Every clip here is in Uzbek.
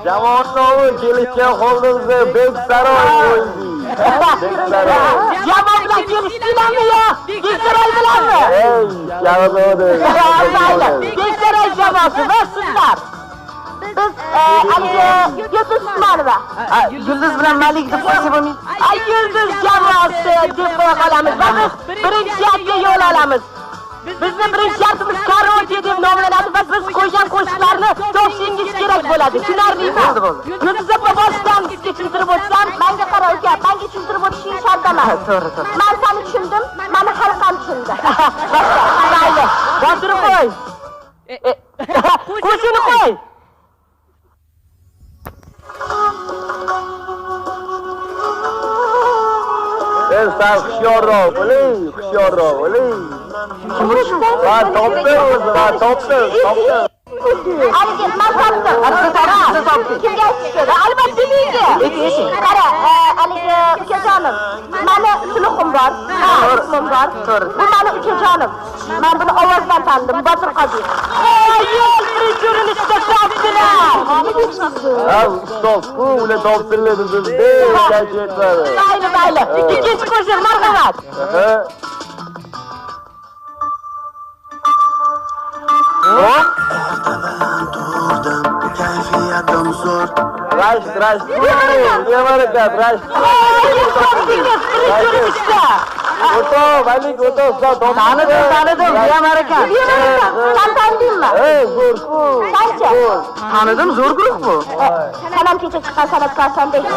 Jamoatni kelishgan holdimizda Beksaroy qo'ydi. Beksaroy. Jamoatlar kelishdinglarmi yo? Beksaroy bilanmi? Ey, yavodi. Beksaroy jamoasi va sizlar. Biz Yulduz Usmonova. Yulduz bilan Malik deb qo'ysa bo'lmaydi. Yulduz jamoasi deb qo'ya qolamiz va biz birinchi shartga yo'l olamiz. Bizni birinchi shartimiz karaoke deb nomlanadi va siz qo'ygan qo'shiqlarni to'pshingiz kerak bo'ladi. Tushunarlimi? Yulduz opa boshidan sizga tushuntirib o'tsam, menga qara uka, menga tushuntirib o'tishing shart emas. To'g'ri. Men seni tushundim, meni xalqim tushundi. Mayli, botirib qo'y. Qo'shini qo'y. Sen hushyorroq bo'ling, hushyorroq bo'ling. Va topdim. Haligi men topdim. Kimga aytishdi? Albatta menga. Qara, haligi ukajonim. Meni sulhim bor. Ismim bor. Bu meni ukajonim. Men buni ovozdan tandim, Botir Qodir. Yo'l birinchi urinishda topdilar. Stop, ular topdilar bizda. Mayli. Ikkinchi qo'shiq marhamat. Rash. Yamarakat, rash. O'to, Malik, o'to, Tanidim, Yamarakat. Sen tanidingmi? Zo'r. Qancha? Tanidim, zo'r guruh bu. Sanam kecha chiqqan san'atkorsan deydi.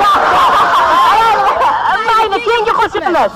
Mayli, keyingi qo'shiqimiz.